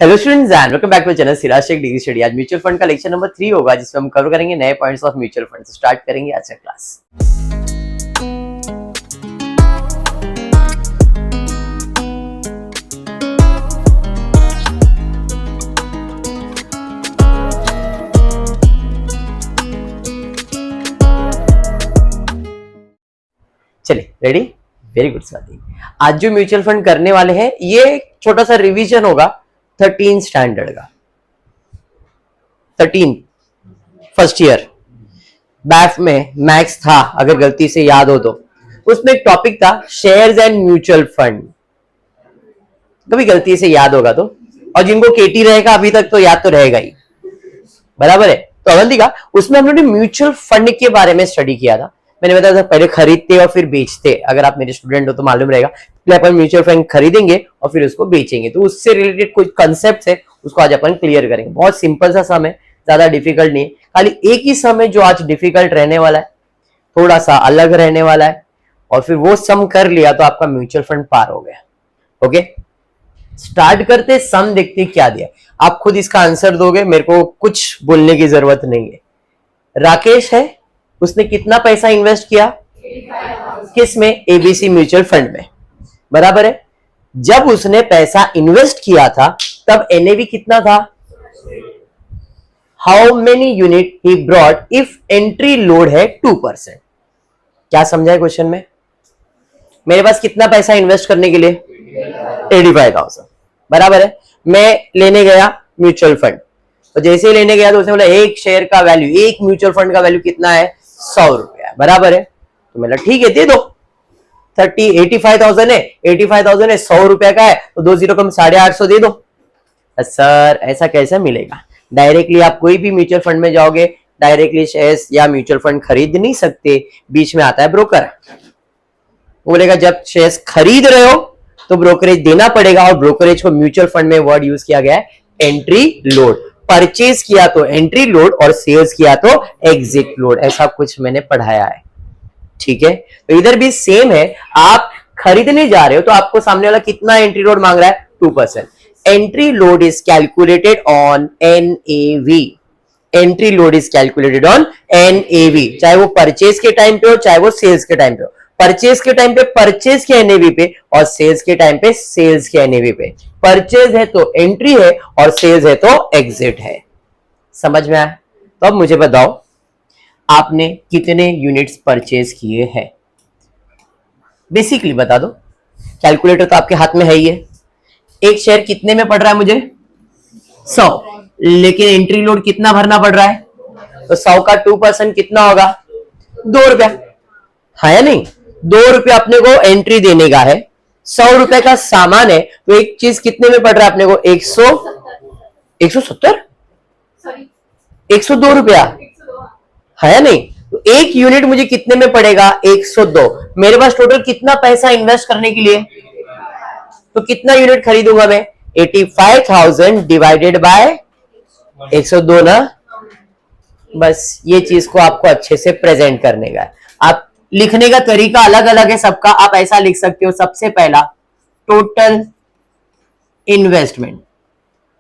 Hello students and welcome back to channel Siraj Shaikh degree study. आज mutual fund का lecture number 3 होगा जिसमें हम कवर करेंगे नए points of mutual fund. Start करेंगे आज का क्लास। चलिए रेडी, वेरी गुड स्वाति। आज जो म्यूचुअल फंड करने वाले हैं ये छोटा सा रिवीजन होगा 13 स्टैंडर्ड का। 13 फर्स्ट ईयर बैफ में मैथ्स था, अगर गलती से याद हो तो उसमें एक टॉपिक था शेयर्स एंड म्यूचुअल फंड। कभी गलती से याद होगा तो, और जिनको केटी रहेगा अभी तक तो याद तो रहेगा ही, बराबर है। तो अवंतिका उसमें हम लोगों ने म्यूचुअल फंड के बारे में स्टडी किया था। मैंने बताया था पहले खरीदते और फिर बेचते। अगर आप मेरे स्टूडेंट हो तो मालूम रहेगा। पहले अपन म्यूचुअल फंड खरीदेंगे और फिर उसको बेचेंगे। तो उससे रिलेटेड कुछ कंसेप्ट है उसको आज अपन क्लियर करेंगे। बहुत सिंपल सा सम है, ज्यादा डिफिकल्ट नहीं है। खाली एक ही सम है जो आज डिफिकल्ट रहने वाला है, थोड़ा सा अलग रहने वाला है, और फिर वो सम कर लिया तो आपका म्यूचुअल फंड पार हो गया। ओके, स्टार्ट करते, सम देखते क्या दिया। आप खुद इसका आंसर दोगे, मेरे को कुछ बोलने की जरूरत नहीं है। राकेश है, उसने कितना पैसा इन्वेस्ट किया? किस में? एबीसी म्यूचुअल फंड में, बराबर है। जब उसने पैसा इन्वेस्ट किया था तब एनएवी कितना था? How many unit he brought if entry load है 2%। क्या समझा है क्वेश्चन में? मेरे पास कितना पैसा इन्वेस्ट करने के लिए? 85,000, बराबर है। मैं लेने गया म्यूचुअल फंड, तो जैसे ही लेने गया तो उसने बोला एक शेयर का वैल्यू, एक म्यूचुअल फंड का वैल्यू कितना है? 100 रुपया, बराबर है। तो मैंने ठीक है दे दो। 85,000 है, 85,000 है, 100 रुपया का है तो 20 कम 850 दे दो। सर ऐसा कैसे मिलेगा? डायरेक्टली आप कोई भी म्यूचुअल फंड में जाओगे, डायरेक्टली शेयर्स या म्यूचुअल फंड खरीद नहीं सकते, बीच में आता है ब्रोकर। वो बोलेगा जब शेयर्स खरीद रहे हो तो ब्रोकरेज देना पड़ेगा, और ब्रोकरेज को म्यूचुअल फंड में वर्ड यूज किया गया है एंट्री लोड। परचेज किया तो एंट्री लोड और सेल्स किया तो एग्जिट लोड, ऐसा कुछ मैंने पढ़ाया है। ठीक है, तो इधर भी सेम है। आप खरीदने जा रहे हो तो आपको सामने वाला कितना एंट्री लोड मांग रहा है? 2%। Entry load is calculated on NAV. Entry load is calculated on NAV, चाहे वो परचेज के टाइम पे हो चाहे वो सेल्स के टाइम पे हो। परचेज के टाइम पे परचेज के एनएवी पे, और सेल्स के टाइम पे सेल्स के एनएवी पे। परचेज है तो एंट्री है और सेल्स है तो एग्जिट है। समझ में आया? तो अब मुझे बताओ आपने कितने यूनिट्स परचेज किए हैं? बेसिकली बता दो। कैलकुलेटर तो आपके हाथ में है ही है। एक शेयर कितने में पड़ रहा है मुझे? 100, लेकिन एंट्री लोड कितना भरना पड़ रहा है? तो 100 का 2% कितना होगा? 2 रुपया, हाँ या नहीं? 2 रुपया अपने को एंट्री देने का है। 100 रुपए का सामान है तो एक चीज कितने में पड़ रहा है अपने को? 170, 102 रुपया, है या नहीं? तो एक यूनिट मुझे कितने में पड़ेगा? 102। मेरे पास टोटल कितना पैसा इन्वेस्ट करने के लिए? तो कितना यूनिट खरीदूंगा मैं? 85,000 डिवाइडेड बाय 102 ना। बस ये चीज को आपको अच्छे से प्रेजेंट करने का है। आप लिखने का तरीका अलग अलग है सबका। आप ऐसा लिख सकते हो, सबसे पहला टोटल इन्वेस्टमेंट।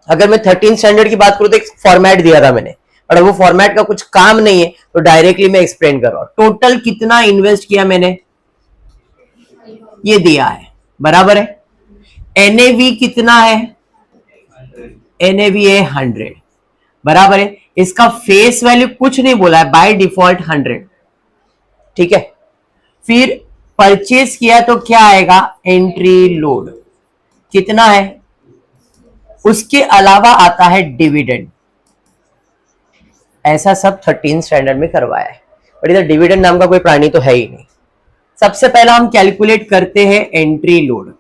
अगर मैं 13 स्टैंडर्ड की बात करूं तो एक फॉर्मेट दिया था मैंने, और वो फॉर्मेट का कुछ काम नहीं है तो डायरेक्टली मैं एक्सप्लेन कर रहा हूं। टोटल कितना इन्वेस्ट किया मैंने, ये दिया है, बराबर है। एनएवी कितना है? एनएवी है 100, बराबर है। इसका फेस वैल्यू कुछ नहीं बोला है, बाय डिफॉल्ट 100, ठीक है। फिर परचेज किया तो क्या आएगा? एंट्री लोड कितना है? उसके अलावा आता है डिविडेंड। ऐसा सब 13 स्टैंडर्ड में करवाया है, बट इधर डिविडेंड नाम का कोई प्राणी तो है ही नहीं। सबसे पहला हम कैलकुलेट करते हैं एंट्री लोड।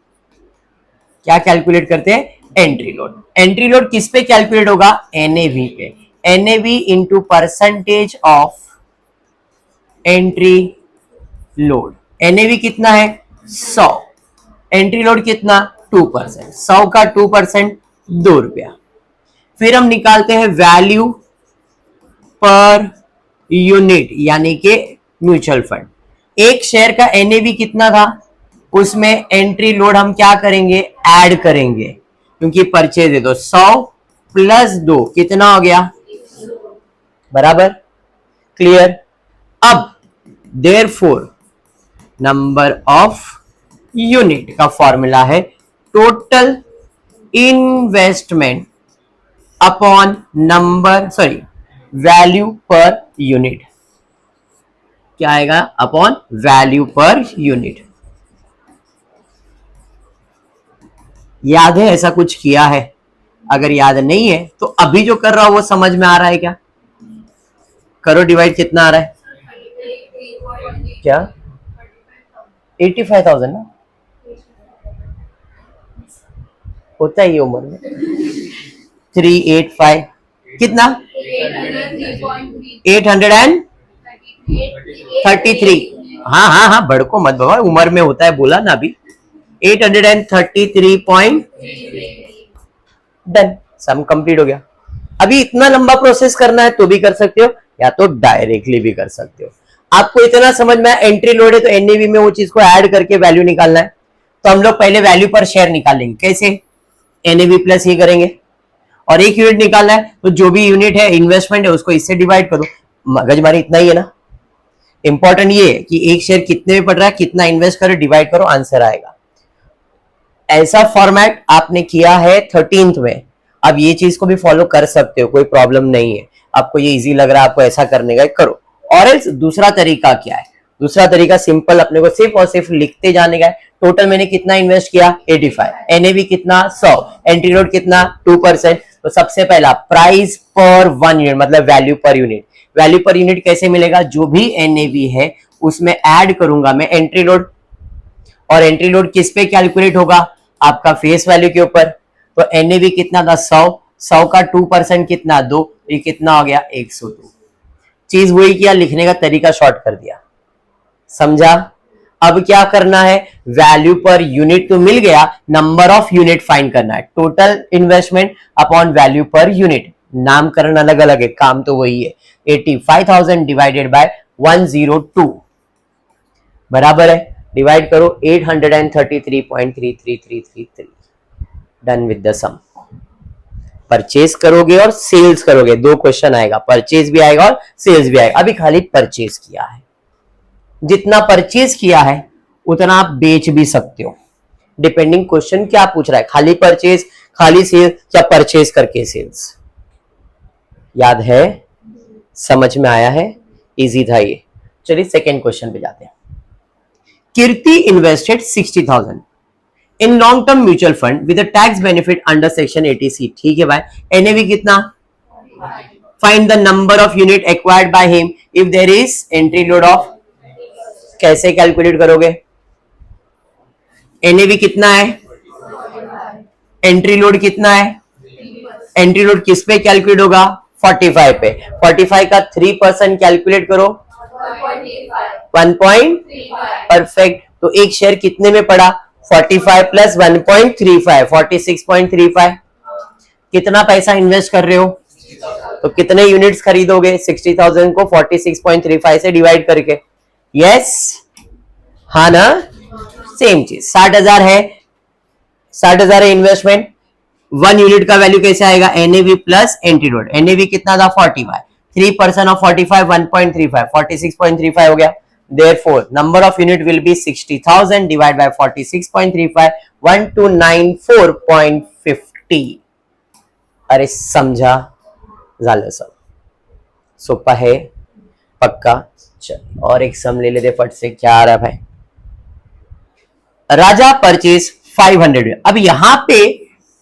क्या कैलकुलेट करते हैं? Entry load. एंट्री लोड किस पे कैलकुलेट होगा? एनएवी पे। NAV into percentage of entry load. NAV कितना है? 100। एंट्री लोड कितना? 2%। 100 का 2% 2 रुपया। फिर हम निकालते हैं वैल्यू पर यूनिट, यानी कि म्यूचुअल फंड। एक शेयर का एनएवी कितना था? उसमें एंट्री लोड हम क्या करेंगे? ऐड करेंगे। क्योंकि परचेज है तो 100 प्लस 2 कितना हो गया, बराबर, क्लियर। अब देयरफॉर नंबर ऑफ यूनिट का फॉर्मूला है total investment upon number, sorry, value per unit. क्या आएगा, अपॉन वैल्यू पर यूनिट। याद है ऐसा कुछ किया है? अगर याद नहीं है तो अभी जो कर रहा हूं वो समझ में आ रहा है क्या? करो डिवाइड, कितना आ रहा है? क्या 85,000 ना होता है ये उम्र में। 385 कितना, 833। हाँ हाँ हाँ, भड़को मत बाबा, उम्र में होता है, बोला ना अभी। 833 डन, सम कंप्लीट हो गया। अभी इतना लंबा प्रोसेस करना है तो भी कर सकते हो, या तो डायरेक्टली भी कर सकते हो। आपको इतना समझ में, एंट्री लोड है तो एनएवी में वो चीज को ऐड करके वैल्यू निकालना है। तो हम लोग पहले वैल्यू पर शेयर निकालेंगे। कैसे? एनएवी प्लस ये करेंगे, और एक यूनिट निकालना है तो जो भी यूनिट है, इन्वेस्टमेंट है, उसको इससे डिवाइड करो। मगजमारी इतना ही है ना। इंपॉर्टेंट ये है कि एक शेयर कितने में पड़ रहा है, कितना इन्वेस्ट करो, डिवाइड करो, आंसर आएगा। ऐसा फॉर्मेट आपने किया है 13th में, अब ये चीज को भी फॉलो कर सकते हो, कोई प्रॉब्लम नहीं है। आपको ये इजी लग रहा है, आपको ऐसा करने का, करो। और एल्स दूसरा तरीका क्या है? दूसरा तरीका सिंपल, अपने को सिर्फ और सिर्फ लिखते जाने का है। टोटल मैंने कितना इन्वेस्ट किया, 85, एनएवी कितना, 100, एंट्री लोड कितना, 2%। तो सबसे पहला प्राइस पर 1 यूनिट, मतलब value per unit. Value per unit कैसे मिलेगा? जो भी एनएवी है उसमें ऐड करूंगा मैं एंट्री लोड, और एंट्री लोड किस पे कैलकुलेट होगा? आपका फेस वैल्यू के ऊपर। तो एनएवी कितना था, 100 का 2% कितना, 2, ये कितना हो गया, 102। चीज वही किया, लिखने का तरीका शॉर्ट कर दिया, समझा? अब क्या करना है, वैल्यू पर यूनिट तो मिल गया, नंबर ऑफ यूनिट फाइंड करना है। Total investment upon value per unit, नामकरण अलग अलग है, काम तो वही है। 85,000 डिवाइडेड बाय 102 बराबर है, डिवाइड करो 833.33333। Done with the sum. Purchase करोगे और सेल्स करोगे, दो क्वेश्चन आएगा, परचेज भी आएगा और सेल्स भी आएगा। अभी खाली परचेज किया है, जितना परचेज किया है उतना आप बेच भी सकते हो, डिपेंडिंग क्वेश्चन क्या पूछ रहा है, खाली परचेज, खाली सेल्स या परचेज करके सेल्स। याद है? समझ में आया है? इजी था ये। चलिए सेकेंड क्वेश्चन पे जाते हैं। Kirti invested 60,000 in long term mutual fund with tax benefit under section 80C। ठीक है भाई, एनएवी कितना? Find the number of unit acquired by him if there is entry load of. कैसे कैलकुलेट करोगे? एनएवी कितना है, एंट्री लोड कितना है, एंट्री लोड किस पे कैलकुलेट होगा, 45 पे। 45 का 3% कैलकुलेट करो, 1. परफेक्ट। तो एक शेयर कितने में पड़ा, 45 प्लस 1.35, 46.35। कितना पैसा इन्वेस्ट कर रहे हो, तो कितने यूनिट्स खरीदोगे, 60,000 को 46.35 से डिवाइड करके। यस, हाँ ना, सेम चीज। 60,000 है, 60,000 है इन्वेस्टमेंट, 1 यूनिट का वैल्यू कैसे आएगा, NAV plus entry load. NAV कितना था, 45, 3% ऑफ 45, 1.35, 46.35 हो गया। Therefore, number of unit will be 60,000 divided by 46.35, 1294.50। अरे समझा? झालं सब, सोपा है, पक्का। चल और एक सम ले लेते फट से। क्या आ रहा है भाई? राजा परचेज 500। अब यहां पे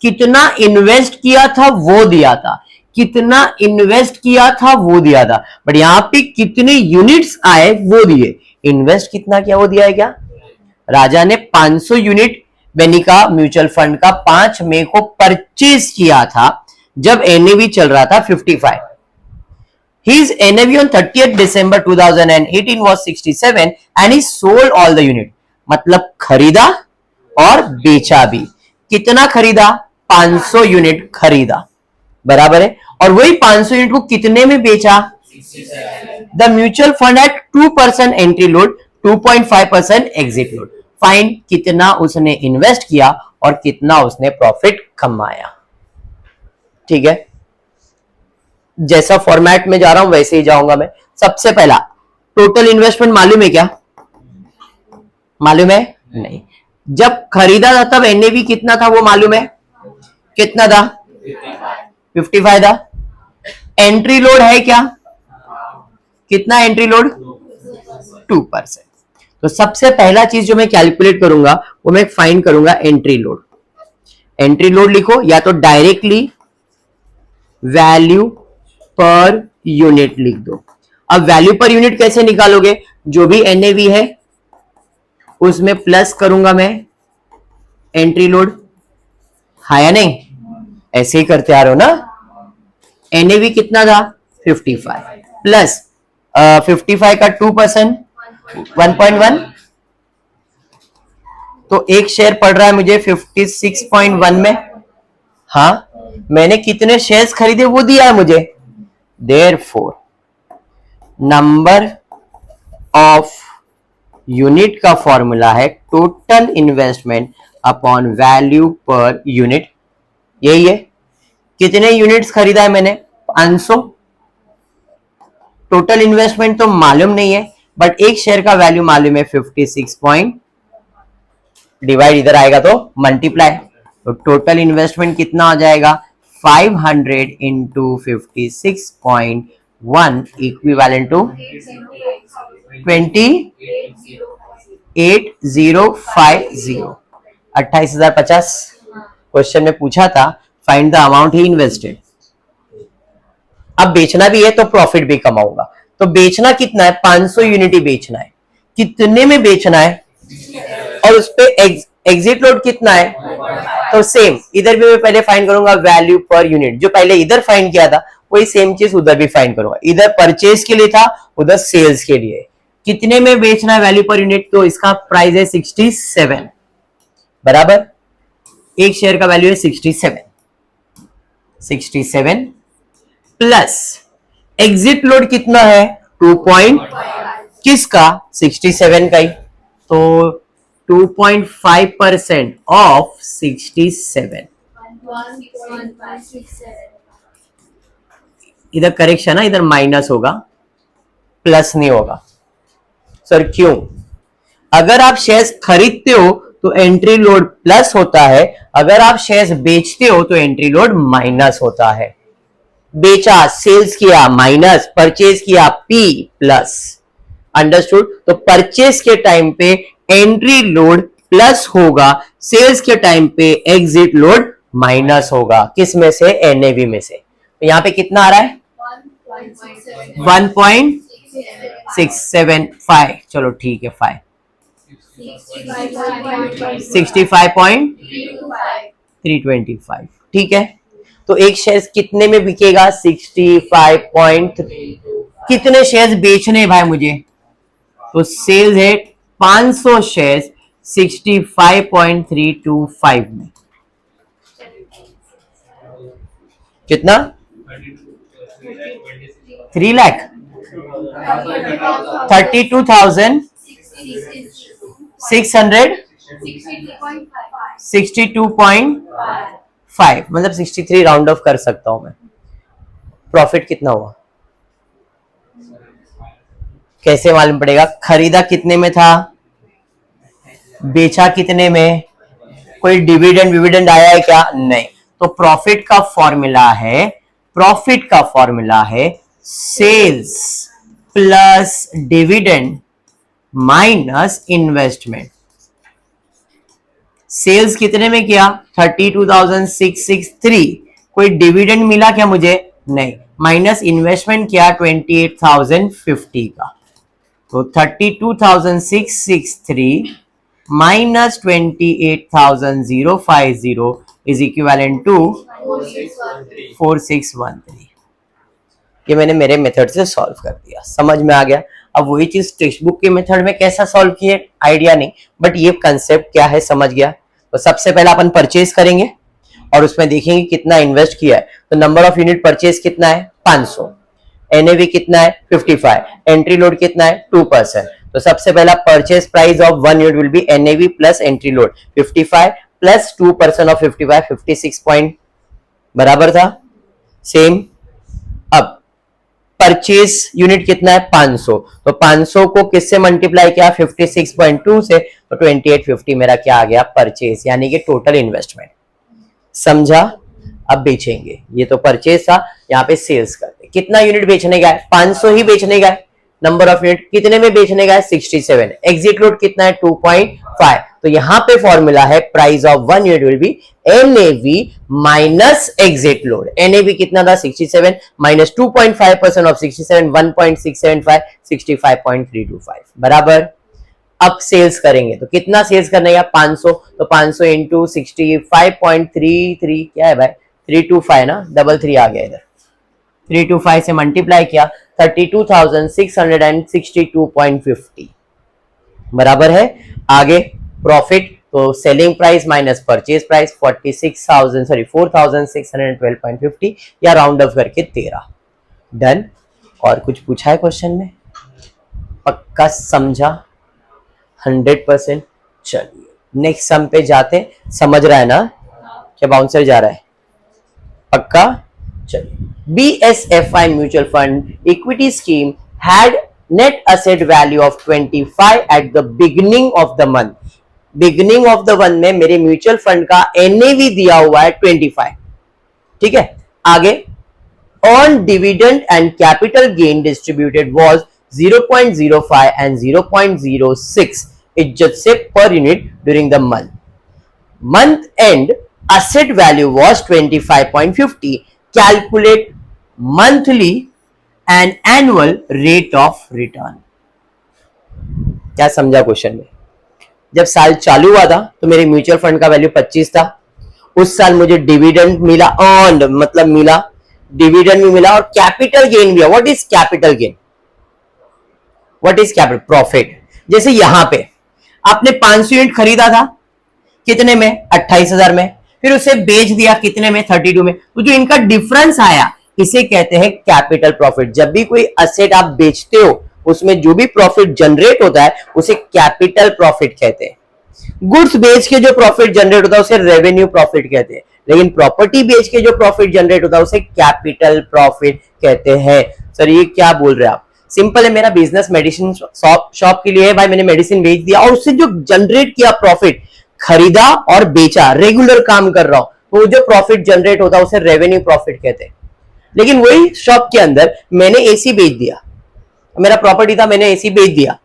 कितना इन्वेस्ट किया था वो दिया था, कितना इन्वेस्ट किया था वो दिया था, बट यहां पे कितने यूनिट्स आए वो दिए। इन्वेस्ट कितना किया वो दिया है क्या? राजा ने 500 यूनिट बेनिका म्यूचुअल फंड का 5 मई को परचेज किया था, जब एनएवी चल रहा था 55। His NAV on 30th December 2018 was 67 and he sold all the unit। मतलब खरीदा और बेचा भी। कितना खरीदा? 500 यूनिट खरीदा, बराबर है। और वही 500 यूनिट को कितने में बेचा? The mutual fund eight 2% entry load, 2.5% exit load. Find कितना उसने इन्वेस्ट किया और कितना उसने प्रॉफिट कमाया। ठीक है, जैसा फॉर्मेट में जा रहा हूं वैसे ही जाऊंगा मैं। सबसे पहला टोटल इन्वेस्टमेंट मालूम है क्या? मालूम है? नहीं। जब खरीदा था तब एनएवी कितना था वो मालूम है? कितना था? 55 था। एंट्री लोड है क्या? कितना एंट्री लोड? 2%। तो सबसे पहला चीज जो मैं कैलकुलेट करूंगा वो मैं फाइंड करूंगा एंट्री लोड। एंट्री लोड लिखो, या तो डायरेक्टली वैल्यू पर यूनिट लिख दो। अब वैल्यू पर यूनिट कैसे निकालोगे? जो भी एनएवी है उसमें प्लस करूंगा मैं एंट्री लोड, हाँ या नहीं? ऐसे ही करते आ रहे हो ना। एनएवी कितना था? 55 प्लस 55 का 2% 1.1, तो एक शेयर पड़ रहा है मुझे 56.1 में। हाँ, मैंने कितने शेयर्स खरीदे वो दिया है मुझे। देयरफॉर नंबर ऑफ यूनिट का फॉर्मूला है total investment upon value per unit. यही है। कितने यूनिट्स खरीदा है मैंने? 500। टोटल इन्वेस्टमेंट तो मालूम नहीं है, बट एक शेयर का वैल्यू मालूम है 56 पॉइंट, डिवाइड इधर आएगा तो मल्टीप्लाई। तो टोटल इन्वेस्टमेंट कितना आ जाएगा? 500 इंटू 56.1 इक्विवेलेंट टू 28,050। 28,050। क्वेश्चन में पूछा था find the amount he invested. अब बेचना भी है तो प्रॉफिट भी कमाऊंगा। तो बेचना कितना है? 500 यूनिट ही बेचना है। कितने में बेचना है? और उस पे एग्जिट लोड कितना है? तो सेम इधर भी मैं पहले फाइंड करूंगा वैल्यू पर यूनिट। जो पहले इधर फाइंड किया था वही सेम चीज उधर भी फाइंड करूंगा। इधर परचेज के लिए था, उधर सेल्स के लिए। कितने में बेचना है वैल्यू पर यूनिट? तो इसका प्राइस है 67 बराबर, एक शेयर का वैल्यू है 67 प्लस एग्जिट लोड कितना है? 2 पॉइंट, किसका? 67 का ही। तो 2.5% ऑफ 67। इधर करेक्शन है, इधर माइनस होगा, प्लस नहीं होगा। सर क्यों? अगर आप शेयर्स खरीदते हो तो एंट्री लोड प्लस होता है, अगर आप शेयर्स बेचते हो तो एंट्री लोड माइनस होता है। बेचा, सेल्स किया माइनस, परचेज किया पी प्लस। अंडरस्टूड? तो परचेज के टाइम पे एंट्री लोड प्लस होगा, सेल्स के टाइम पे एग्जिट लोड माइनस होगा। किस में से? एनएवी में से। तो यहां पे कितना आ रहा है? 1.675। चलो ठीक है, 5 65.325। ठीक है, तो एक शेयर कितने में बिकेगा? 65. कितने शेयर्स बेचने हैं भाई मुझे? तो सेल्स है 500 शेयर्स 65.325 में। कितना? 3 लाख 32,662.5, मतलब 63 राउंड ऑफ कर सकता हूं मैं। प्रॉफिट कितना हुआ कैसे मालूम पड़ेगा? खरीदा कितने में था, बेचा कितने में, कोई डिविडेंड आया है क्या? नहीं। तो प्रॉफिट का फॉर्मूला है sales plus dividend minus investment. Sales कितने में किया? 32,663। कोई डिविडेंड मिला क्या मुझे? नहीं। माइनस इन्वेस्टमेंट किया 28,050 का। तो 32,663 माइनस 28,050 इज इक्विवेलेंट टू 4613। ये मैंने मेरे मेथड से सॉल्व कर दिया। समझ में आ गया? अब वही चीज टेक्स्ट बुक के मेथड में कैसा सॉल्व किए आइडिया नहीं, बट ये कंसेप्ट क्या है समझ गया। तो सबसे पहले अपन परचेज करेंगे और उसमें देखेंगे कितना इन्वेस्ट किया है। तो नंबर ऑफ यूनिट परचेज कितना है? 500। एनएवी कितना है? 55। एंट्री लोड कितना है? 2%। तो सबसे पहला purchase price of 1 unit will be NAV plus entry load 55 plus 2% of 55, 56 point बराबर था सेम। अब परचेज यूनिट कितना है 500, तो 500 को किससे मल्टीप्लाई किया 56.2 से, तो 2850 मेरा क्या आ गया परचेज, यानी कि टोटल इन्वेस्टमेंट। समझा? अब बेचेंगे, ये तो परचेज था, यहाँ पे सेल्स करते। कितना यूनिट बेचने का है 500 ही बेचने का है। नंबर ऑफ यूनिट कितने में बेचने का है 67। एग्जिट लोड कितना है 2.5। तो यहां पे फॉर्मूला है price of 1 unit will be NAV minus exit load. NAV कितना था 67 माइनस 2.5% ऑफ 67 1.675 65.325 बराबर। अब सेल्स करेंगे तो कितना सेल्स करना है 500, तो 500 इंटू 65.33 क्या है भाई 325 ना, डबल 3 आ गया इधर, 325 से मल्टीप्लाई किया 32,662.50 बराबर है। आगे प्रॉफिट, तो selling price minus purchase price 4,612.50 या राउंड ऑफ करके 13। डन। और कुछ पूछा है क्वेश्चन में? पक्का समझा 100%। चलिए नेक्स्ट सम पे जाते। समझ रहा है ना? क्या बाउंसर जा रहा है? पक्का। चलिए, BSFI mutual fund equity scheme had net asset value of 25 at the beginning of the month. Beginning of the month में मेरे म्यूचुअल फंड का NAV दिया हुआ है 25। ठीक है, आगे on dividend and capital gain distributed was 0.05 and 0.06 इज्जत से per unit during the month. Month end asset value was 25.50. Calculate monthly and annual rate of return. क्या समझा क्वेश्चन में? जब साल चालू हुआ था तो मेरे म्यूचुअल फंड का वैल्यू 25 था। उस साल मुझे डिविडेंड मिला, अर्न्ड मतलब मिला, डिविडेंड भी मिला और कैपिटल गेन भी है। What is capital gain? What is capital profit? जैसे यहां पे आपने 500 यूनिट खरीदा था, कितने में 28,000 में, फिर उसे बेच दिया कितने में 32 में, तो जो इनका डिफरेंस आया इसे कहते हैं कैपिटल प्रॉफिट। जब भी कोई असेट आप बेचते हो उसमें जो भी प्रॉफिट जनरेट होता है उसे कैपिटल प्रॉफिट कहते हैं। गुड्स बेच के जो प्रॉफिट जनरेट होता है उसे रेवेन्यू प्रॉफिट कहते हैं, लेकिन प्रॉपर्टी बेच के जो प्रॉफिट जनरेट होता है उसे कैपिटल प्रॉफिट कहते हैं। सर ये क्या बोल रहे हैं आप? सिंपल है, मेरा बिजनेस मेडिसिन शॉप के लिए है भाई, मैंने मेडिसिन बेच दिया और उससे जो जनरेट किया प्रॉफिट, खरीदा और बेचा, रेगुलर काम कर रहा हूं, तो जो प्रॉफिट जनरेट होता है उसे रेवेन्यू प्रॉफिट कहते हैं। लेकिन वही शॉप के अंदर मैंने एसी बेच दिया, मेरा प्रॉपर्टी था, मैंने एसी बेच दिया,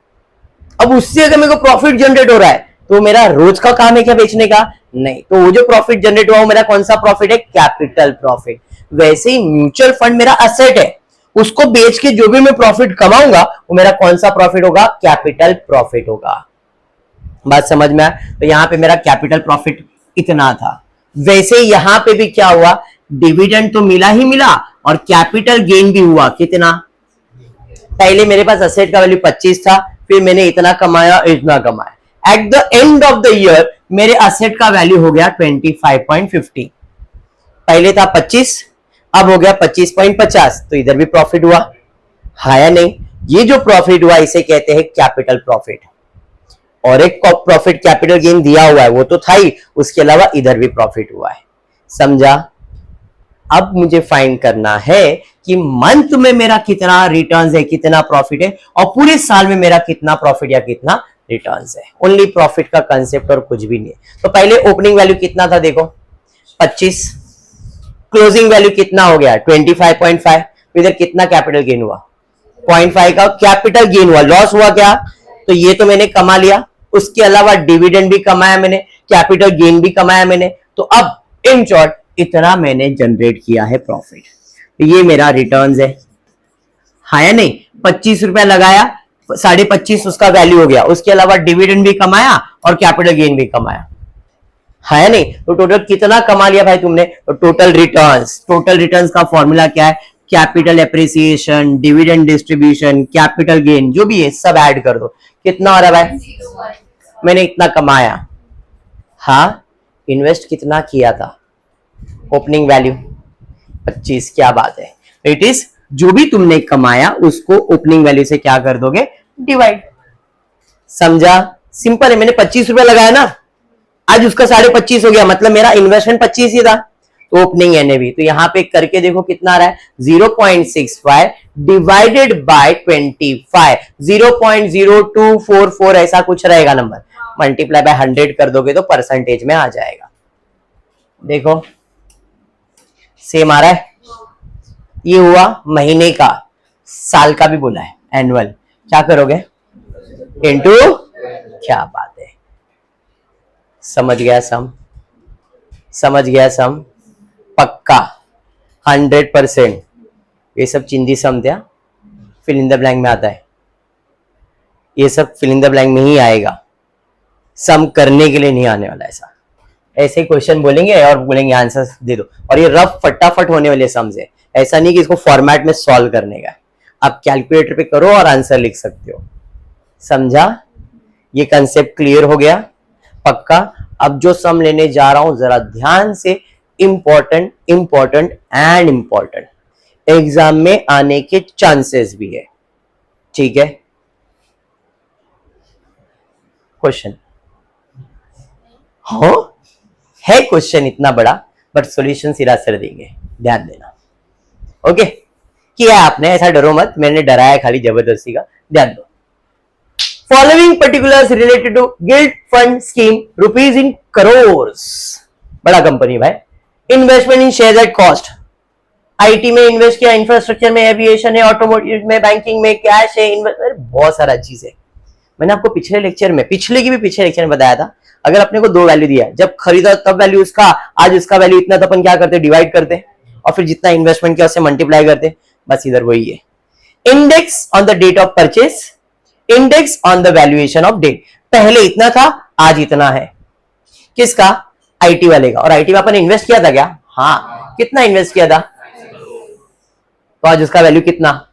अब उससे अगर मेरे को प्रॉफिट जनरेट हो रहा है तो मेरा रोज का काम है क्या बेचने का? नहीं। तो वो जो प्रॉफिट जनरेट हुआ वो मेरा कौन सा प्रॉफिट है? Capital profit. वैसे ही म्यूचुअल फंड मेरा असेट है, उसको बेच के जो भी मैं प्रॉफिट कमाऊंगा वो मेरा कौन सा प्रॉफिट होगा? कैपिटल प्रॉफिट होगा। बात समझ में आया? तो यहां पे मेरा कैपिटल प्रॉफिट इतना था। वैसे यहां पे भी क्या हुआ, डिविडेंड तो मिला ही मिला और कैपिटल गेन भी हुआ। कितना? पहले मेरे पास असेट का वैल्यू 25 था, फिर मैंने इतना कमाया, इतना कमाया। At the end of the year मेरे असेट का वैल्यू हो गया 25.50। पहले था 25, अब हो गया 25.50, तो इधर भी प्रॉफिट हुआ, हाँ या नहीं? ये जो प्रॉफिट हुआ इसे कहते हैं कैपिटल प्रॉफिट। और एक प्रॉफिट कैपिटल गेन दिया हुआ है वो तो था ही, उसके अलावा इधर भी प्रॉफिट हुआ है। समझा? अब मुझे फाइंड करना है कि मंथ में मेरा कितना रिटर्न्स है, कितना प्रॉफिट है, और पूरे साल में मेरा कितना प्रॉफिट या कितना रिटर्न्स है। ओनली प्रॉफिट का कंसेप्ट और कुछ भी नहीं। तो पहले ओपनिंग वैल्यू कितना था देखो 25, क्लोजिंग वैल्यू कितना हो गया 25.5, इधर कितना कैपिटल गेन हुआ 0.5 का कैपिटल गेन हुआ। लॉस हुआ क्या? तो ये तो मैंने कमा लिया, उसके अलावा डिविडेंड भी कमाया मैंने, कैपिटल गेन भी कमाया मैंने। तो अब इन शॉर्ट इतना मैंने जनरेट किया है प्रॉफिट, तो ये मेरा रिटर्न्स है, हाँ या नहीं? 25 रुपया लगाया, 25.5 उसका वैल्यू हो गया, उसके अलावा डिविडेंड भी कमाया और कैपिटल गेन भी कमाया, हाँ या नहीं? तो टोटल कितना कमा लिया भाई तुमने? तो टोटल रिटर्न्स। टोटल रिटर्न्स का फॉर्मूला क्या है? Capital appreciation, dividend distribution, capital gain, जो भी है सब ऐड कर दो। कितना हो रहा है भाई? मैंने इतना कमाया, हाँ। इन्वेस्ट कितना किया था? ओपनिंग वैल्यू 25, क्या बात है। इट इज जो भी तुमने कमाया उसको ओपनिंग वैल्यू से क्या कर दोगे? डिवाइड। समझा? सिंपल है, मैंने 25 रुपया लगाया ना, आज उसका 25.5 हो गया, मतलब मेरा इन्वेस्टमेंट 25 ही था, तो ओपनिंग एनएवी, तो यहां पे करके देखो कितना आ रहा है 0.65 डिवाइडेड बाय 25, 0.0244 ऐसा कुछ रहेगा नंबर, मल्टीप्लाई बाय 100 कर दोगे तो परसेंटेज में आ जाएगा। देखो सेम आ रहा है, ये हुआ महीने का, साल का भी बोला है एनुअल, क्या करोगे इनटू, क्या बात है, समझ गया सम, समझ गया सम, पक्का 100%। ये सब चिंदी सम था, फिल इन द ब्लैंक में आता है, ये सब फिल इन द ब्लैंक में ही आएगा, सम करने के लिए नहीं आने वाला। ऐसा ऐसे क्वेश्चन बोलेंगे और बोलेंगे आंसर दे दो, और ये रफ फटाफट होने वाले सम्स है, ऐसा नहीं कि इसको फॉर्मेट में सॉल्व करने का, आप कैलकुलेटर पे करो और आंसर लिख सकते हो। समझा? ये कंसेप्ट क्लियर हो गया? पक्का। अब जो सम लेने जा रहा हूं जरा ध्यान से, important important and important, exam में आने के चांसेस भी है, ठीक है? क्वेश्चन हो है, क्वेश्चन इतना बड़ा, बट सॉल्यूशन सिरा सर देंगे, ध्यान देना। ओके, किया आपने, ऐसा डरो मत, मैंने डराया खाली जबरदस्ती का, ध्यान दो। Following particulars related to gilt fund scheme, rupees in crores, बड़ा कंपनी भाई, investment in share at cost, IT में इन्वेस्ट किया, इंफ्रास्ट्रक्चर में, एविएशन है, ऑटोमोटिव में, बैंकिंग में, कैश है, बहुत सारा चीज है। मैंने आपको पिछले लेक्चर में, पिछले लेक्चर में बताया था, अगर अपने को दो वैल्यू दिया, जब खरीदा तब वैल्यू उसका, आज उसका वैल्यू इतना, तो अपन क्या करते, डिवाइड करते और फिर जितना इन्वेस्टमेंट किया उससे मल्टीप्लाई करते, बस इधर वही है। Index on the date of purchase, index on the valuation of date, पहले इतना था आज इतना है, किसका, आईटी वाले का, और आईटी में अपन इन्वेस्ट किया था क्या, हाँ, कितना इन्वेस्ट किया था, तो आज उसका वैल्यू कितना,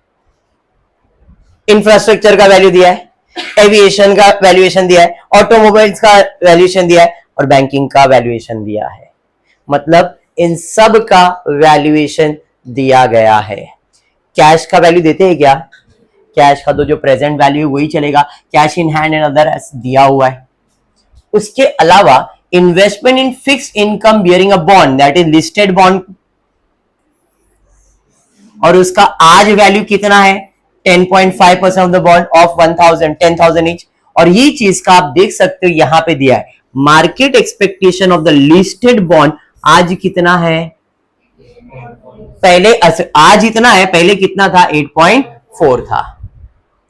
इंफ्रास्ट्रक्चर का वैल्यू दिया है, एविएशन का वैल्यूएशन दिया है, ऑटोमोबाइल्स का वैल्यूएशन दिया है, और बैंकिंग का वैल्यूएशन दिया है, मतलब इन सब का वैल्यूएशन दिया गया है। कैश का वैल्यू देते हैं क्या, कैश का तो जो प्रेजेंट वैल्यू वही चलेगा, cash in hand and other दिया हुआ है। उसके अलावा investment in fixed income bearing a bond, that is listed bond, और उसका आज वैल्यू कितना है, 10.5% of the bond of 1000 each, और ये चीज का आप देख सकते हो यहां पे दिया है, market expectation of the listed bond आज कितना है, पहले आज इतना है, पहले कितना था, 8.4 था।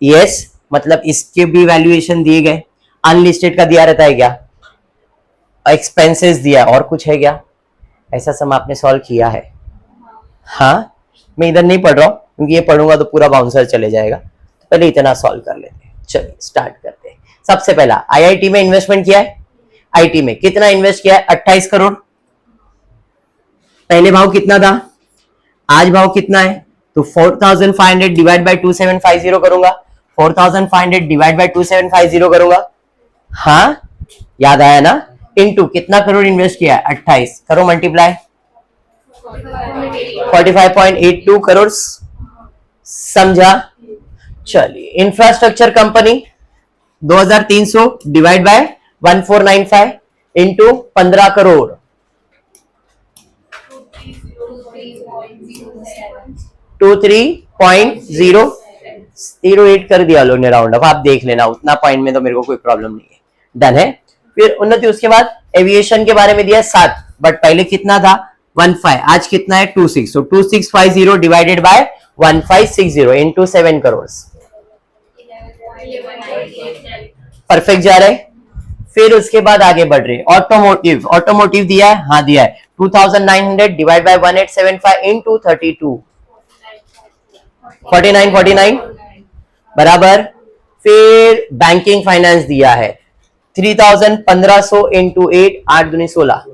यस, मतलब इसके भी वैल्यूएशन दिए गए। अनलिस्टेड का दिया रहता है क्या, एक्सपेंसेस दिया, और कुछ है क्या, ऐसा सम आपने सॉल्व किया है? हाँ, मैं इधर नहीं पढ़ रहा हूं क्योंकि ये पढ़ूंगा तो पूरा बाउंसर चले जाएगा, तो पहले इतना सॉल्व कर लेते हैं। चलिए स्टार्ट करते हैं। सबसे पहला आईआईटी में इन्वेस्टमेंट किया है, आईटी में कितना इन्वेस्ट किया है, 28 करोड़। पहले भाव कितना था, आज भाव कितना है, तो 4500 डिवाइड बाय 2750 करूंगा, 4500 डिवाइड बाय 2750 करूंगा, हाँ याद आया ना, इनटू कितना करोड़ इन्वेस्ट किया है, 28 करो मल्टीप्लाई 45.82 करोड़। समझा? चलिए, infrastructure company 2300 divide by 1495 into 15 crore, 23.008 कर दिया लोने राउंड। अब आप देख लेना, उतना पॉइंट में तो मेरे को कोई प्रॉब्लम नहीं है, डन है। फिर उन्नति, उसके बाद एविएशन के बारे में दिया 7, बट पहले कितना था 15, आज कितना है 26, तो 2650 divided by 1560 into 7 crore, perfect जा रहे। फिर उसके बाद आगे बढ़ रहे, ऑटोमोटिव, ऑटोमोटिव दिया है, हाँ दिया है, 2900 डिवाइड बाय 1875 इनटू 32, 49 बराबर। फिर बैंकिंग फाइनेंस दिया है 3500 इंटू 8, 8 दूनी 16,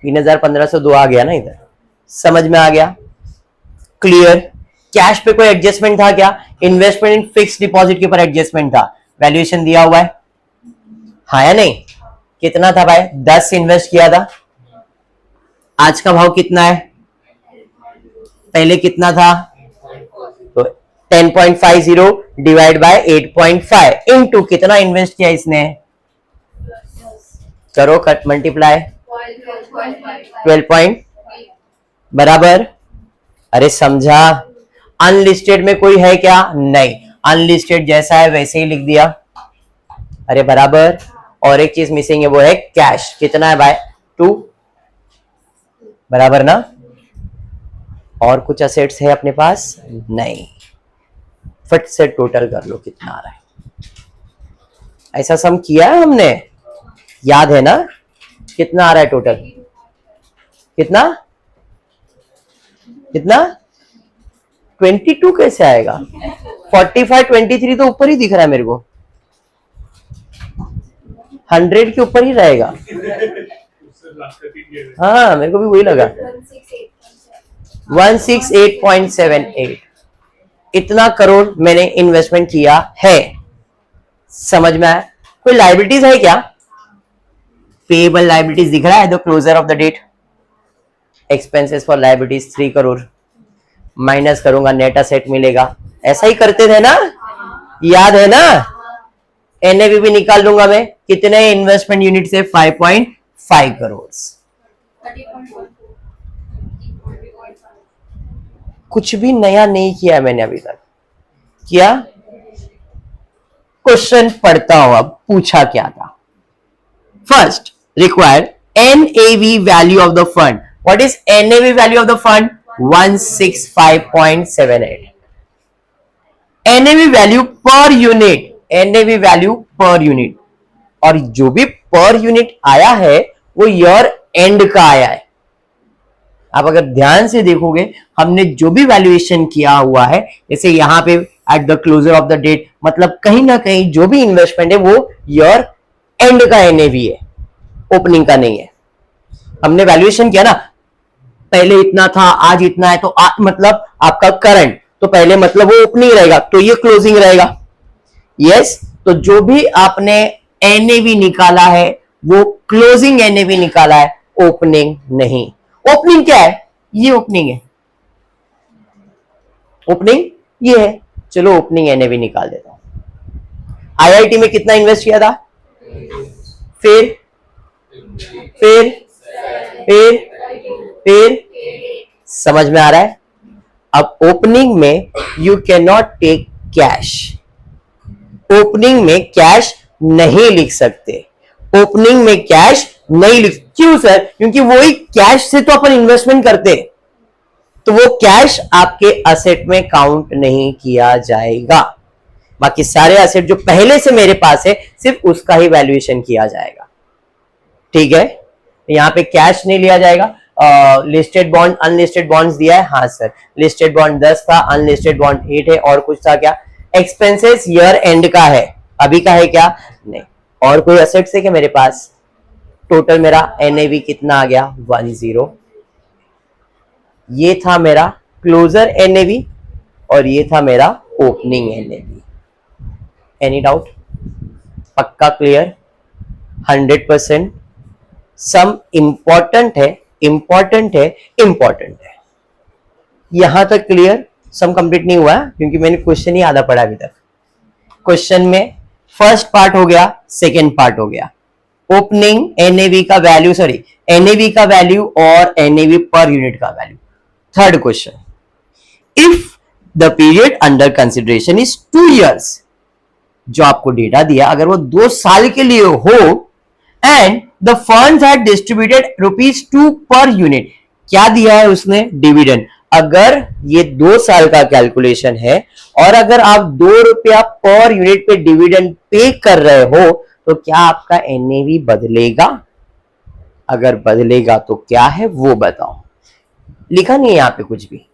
3500 आ गया ना इधर, समझ में आ गया, क्लियर। कैश पे कोई एडजस्टमेंट था क्या, इन्वेस्टमेंट इन फिक्स्ड डिपॉजिट के ऊपर एडजस्टमेंट था, वैल्यूएशन दिया हुआ है, हाँ या नहीं, कितना था भाई, 10 इन्वेस्ट किया था, आज का भाव कितना है, पहले कितना था, तो 10.50 डिवाइड बाय 8.5 इनटू कितना इन्वेस्ट किया इसने, करो कट मल्टीप्लाई 12 पॉइंट बराबर, अरे समझा, अनलिस्टेड में कोई है क्या? नहीं, अनलिस्टेड जैसा है वैसे ही लिख दिया, अरे बराबर। और एक चीज मिसिंग है, वो है कैश। कितना है भाई? 2, बराबर ना? और कुछ असेट्स है अपने पास? नहीं। फट से टोटल कर लो कितना आ रहा है। ऐसा सम किया है हमने, याद है ना? कितना आ रहा है टोटल? कितना कितना? 22 कैसे आएगा? 45 23 तो ऊपर ही दिख रहा है मेरे को, 100 के ऊपर ही रहेगा। हाँ मेरे को भी वही लगा। 168.78 इतना करोड़ मैंने इन्वेस्टमेंट किया है। समझ में आया? कोई लाइबिलिटीज है क्या? पेएबल लाइबिलिटीज दिख रहा है the closure of the date. Expenses for liabilities 3 crore, minus करूंगा नेट असेट मिलेगा। ऐसा ही करते थे ना, याद है ना? एनएवी भी निकाल लूंगा मैं। कितने इन्वेस्टमेंट यूनिट से? 5.5 करोड़। कुछ भी नया नहीं किया मैंने अभी तक। किया? क्वेश्चन पढ़ता हूं अब, पूछा क्या था। First required NAV value of the fund. What is NAV value of the fund? 165.78। NAV value per unit, NAV value per unit, और जो भी पर यूनिट आया है वो ईयर एंड का आया है। आप अगर ध्यान से देखोगे, हमने जो भी वैल्यूएशन किया हुआ है, जैसे यहां पे at the closure of the date, मतलब कहीं ना कहीं जो भी इन्वेस्टमेंट है वो ईयर एंड का एनएवी है, ओपनिंग का नहीं है। हमने वैल्यूएशन किया ना, पहले इतना था आज इतना है, तो मतलब आपका करंट, तो पहले मतलब वो ओपनिंग रहेगा, तो ये क्लोजिंग रहेगा। यस, तो जो भी आपने एनएवी निकाला है वो क्लोजिंग एनएवी निकाला है, ओपनिंग नहीं। ओपनिंग क्या है? ये ओपनिंग है, ओपनिंग ये है। चलो ओपनिंग एनएवी निकाल देता हूं। आईआईटी में कितना इन्वेस्ट किया था? फिर फिर फिर फिर समझ में आ रहा है? अब ओपनिंग में you can not take cash, opening में कैश नहीं लिख सकते, ओपनिंग में कैश नहीं लिख। क्यों सर? क्योंकि वही कैश से तो अपन इन्वेस्टमेंट करते, तो वो कैश आपके असेट में काउंट नहीं किया जाएगा। बाकी सारे असेट जो पहले से मेरे पास है सिर्फ उसका ही वैल्यूएशन किया जाएगा। ठीक है, यहां पे कैश नहीं लिया जाएगा। लिस्टेड बॉन्ड, अनलिस्टेड बॉन्ड्स दिया है। हाँ सर, लिस्टेड बॉन्ड 10 था, अनलिस्टेड बॉन्ड 8 है, और कुछ था क्या? एक्सपेंसेस ईयर एंड का है, अभी का है क्या? नहीं। और कोई असेट्स है क्या मेरे पास? टोटल मेरा एनएवी कितना आ गया? 10। ये था मेरा क्लोजर एनएवी और ये था मेरा ओपनिंग एनएवी। Any doubt? पक्का क्लियर? 100%। सम इंपॉर्टेंट है, इंपॉर्टेंट है, इंपॉर्टेंट है। यहां तक क्लियर? सम कंप्लीट नहीं हुआ क्योंकि मैंने क्वेश्चन ही आधा पढ़ा अभी तक। क्वेश्चन में फर्स्ट पार्ट हो गया, सेकेंड पार्ट हो गया। ओपनिंग एनएवी का वैल्यू, सॉरी एनएवी का वैल्यू और एनएवी पर यूनिट का value. Third question, if the period under consideration is 2 years, जो आपको डेटा दिया अगर वो 2 साल के लिए हो, and the funds had distributed ₹2 per unit. क्या दिया है उसने? डिविडेंड। अगर ये 2 साल का कैलकुलेशन है और अगर आप ₹2 पर यूनिट पे डिविडेंड पे कर रहे हो, तो क्या आपका एनएवी बदलेगा? अगर बदलेगा तो क्या है वो बताओ। लिखा नहीं है यहाँ पे कुछ भी,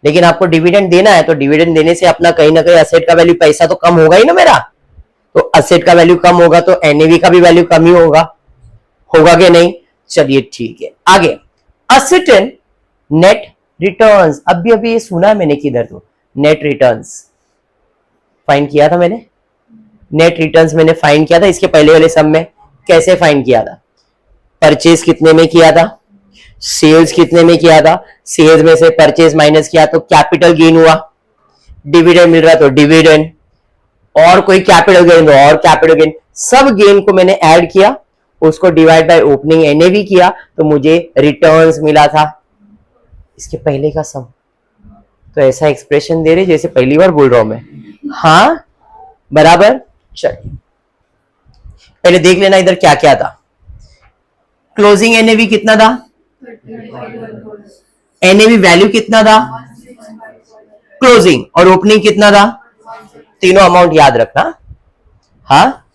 लेकिन आपको डिविडेंड देना है, तो डिविडेंड देने से अपना कहीं ना कहीं असेट का वैल्यू, पैसा तो कम होगा ही ना मेरा, तो असेट का वैल्यू कम होगा तो एनएवी का भी वैल्यू कम ही होगा, होगा कि नहीं? चलिए ठीक है, आगे असेट एंड नेट रिटर्न्स। अभी ये सुना है मैंने किधर, तो नेट रिटर्न्स फाइंड किया था मैंने, नेट रिटर्न्स मैंने फाइंड किया था इसके पहले वाले सब में। कैसे फाइंड किया था? परचेज कितने में किया था, सेल्स कितने में किया था, सेल्स में से परचेज माइनस किया तो कैपिटल गेन हुआ, डिविडेंड मिल रहा तो डिविडेंड, और कोई कैपिटल गेन तो और कैपिटल गेन, सब गेन को मैंने ऐड किया उसको डिवाइड बाय ओपनिंग एनएवी किया तो मुझे रिटर्न्स मिला था, इसके पहले का सम। तो ऐसा एक्सप्रेशन दे रहे जैसे पहली बार बोल रहा हूं मैं। हाँ बराबर। चलिए पहले देख लेना इधर क्या क्या था। क्लोजिंग एनएवी कितना था, एनएवी वैल्यू कितना था, क्लोजिंग और ओपनिंग कितना था, तीनों अमाउंट याद रखना। हाँ,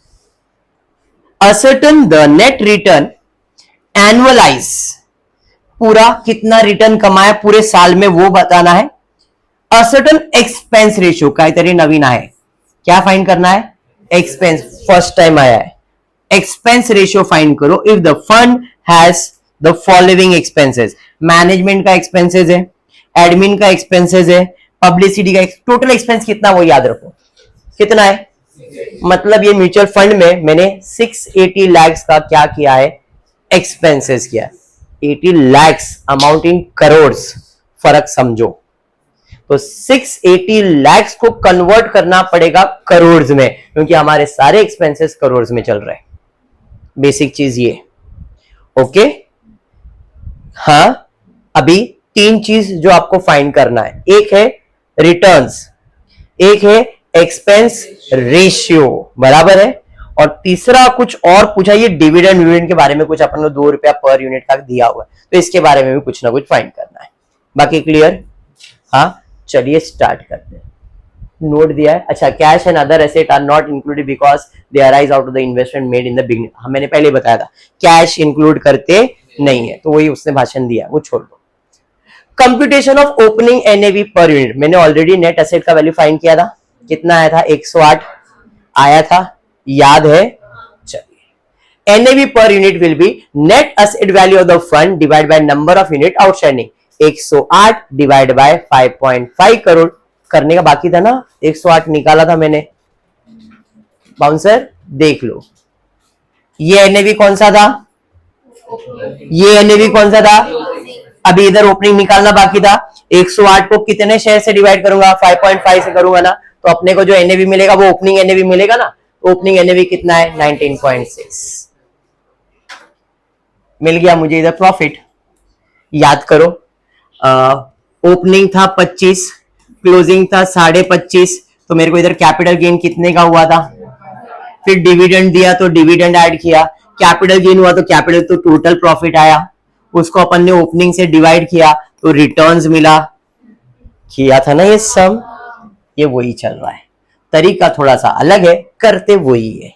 ascertain the net return annualise, पूरा कितना रिटर्न कमाया पूरे साल में वो बताना है। असर्टन एक्सपेंस रेशियो काहीतरी नवीन आहे, क्या फाइंड करना है, एक्सपेंस, फर्स्ट टाइम आया है। एक्सपेंस रेशियो फाइंड करो if the fund has the following expenses, management का एक्सपेंसेस है, एडमिन का एक्सपेंसेस है, पब्लिसिटी का, टोटल एक्सपेंस कितना वो याद रखो कितना है। मतलब ये म्यूचुअल फंड में मैंने 680 लाख का क्या किया है, एक्सपेंसेस किया है। 80 लाख अमाउंट इन करोड़, फर्क समझो। तो 680 लाख को कन्वर्ट करना पड़ेगा करोड़ में, क्योंकि हमारे सारे एक्सपेंसेस करोड़ में चल रहे हैं। बेसिक चीज ये, ओके। हाँ, अभी तीन चीज जो आपको फाइंड करना है, एक है रिटर्न्स, एक है एक्सपेंस रेशियो, बराबर है, और तीसरा कुछ और पूछा, ये डिविडेंड विविडेंड के बारे में कुछ अपन को 2 रुपया पर यूनिट का दिया हुआ है, तो इसके बारे में भी कुछ ना कुछ फाइंड करना है। बाकी क्लियर। हाँ चलिए स्टार्ट करते हैं। नोट दिया है, अच्छा, cash and other asset are not included because they arise out of the investment made in the beginning. मैंने पहले बताया था कैश इंक्लूड करते नहीं है, तो वही उसने भाषण दिया, वो छोड़ दो। Computation of opening NAV per unit, मैंने ऑलरेडी नेट एसेट का वैल्यू फाइंड किया था, कितना आया था, 108 आया था, याद है। चलिए, NAV per unit will be net asset value of the fund divide by number of unit outstanding. 108 divide by 5.5 crore करने का बाकी था ना, 108 निकाला था मैंने। बाउंसर देख लो, ये एनएवी कौन सा था, ये एनएवी कौन सा था, अभी इधर ओपनिंग निकालना बाकी था। 108 को कितने शेयर से डिवाइड करूंगा, 5.5 से करूंगा ना, तो अपने को जो एनएवी मिलेगा वो ओपनिंग एनएवी मिलेगा ना। ओपनिंग एनएवी कितना है, 19.6 मिल गया मुझे इधर प्रॉफिट। याद करो, ओपनिंग था 25, क्लोजिंग था 25.5, तो मेरे को इधर कैपिटल गेन कितने का हुआ था। फिर डिविडेंड दिया तो डिविडेंड ऐड किया, कैपिटल गेन हुआ तो कैपिटल, तो टोटल प्रॉफिट आया, उसको अपन ने ओपनिंग से डिवाइड किया तो रिटर्न्स मिला, किया था ना ये सम। ये वही चल रहा है, तरीका थोड़ा सा अलग है, करते वही है।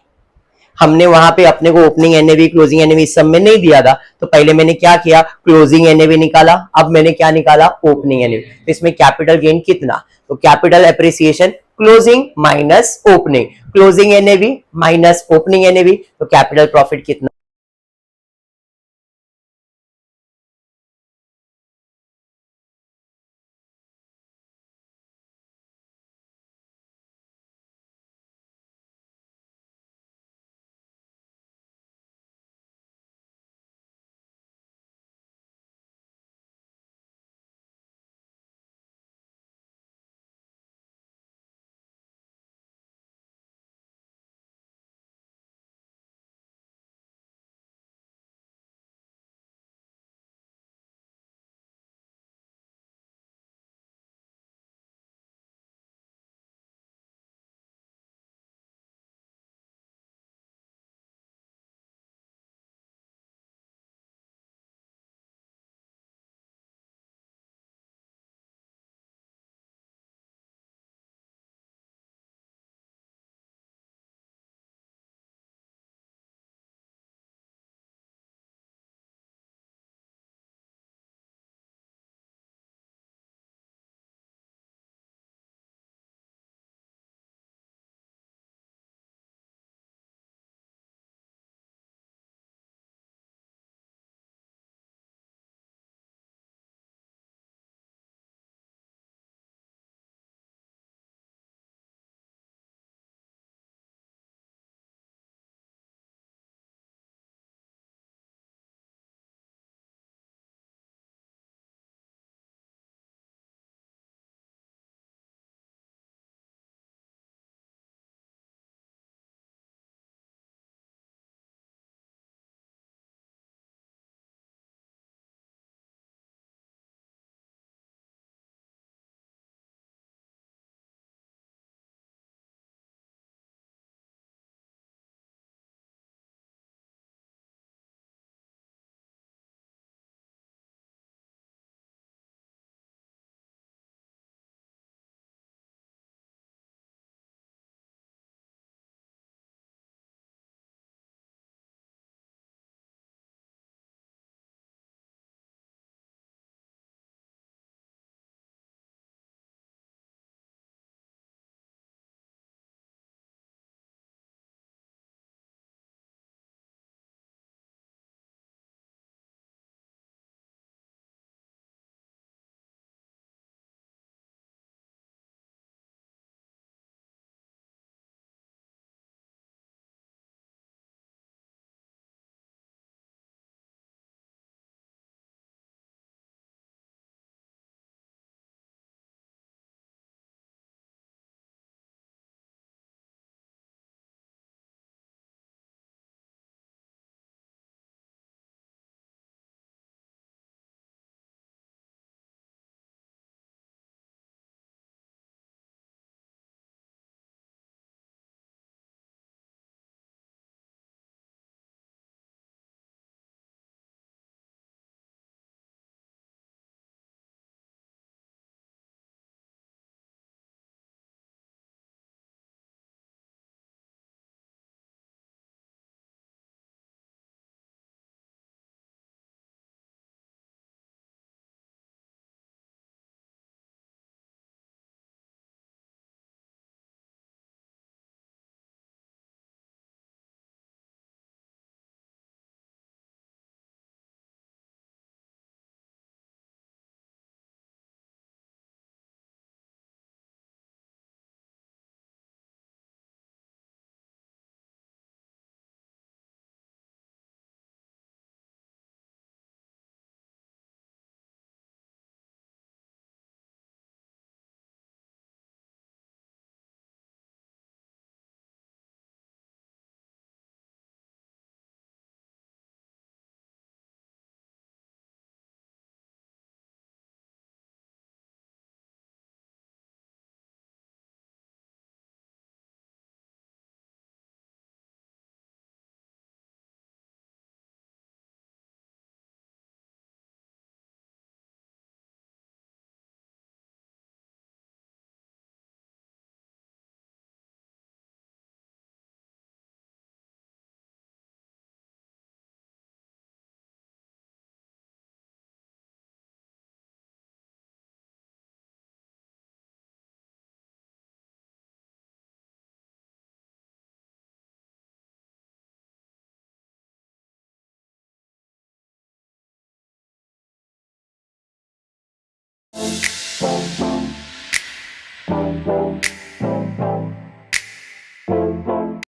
हमने वहां पे अपने को ओपनिंग एनएवी क्लोजिंग एनएवी इस सब में नहीं दिया था, तो पहले मैंने क्या किया, क्लोजिंग एनएवी निकाला, अब मैंने क्या निकाला, ओपनिंग एनएवी। तो इसमें कैपिटल गेन कितना, तो capital appreciation closing minus opening, closing NAV minus opening NAV, तो कैपिटल प्रॉफिट कितना। है।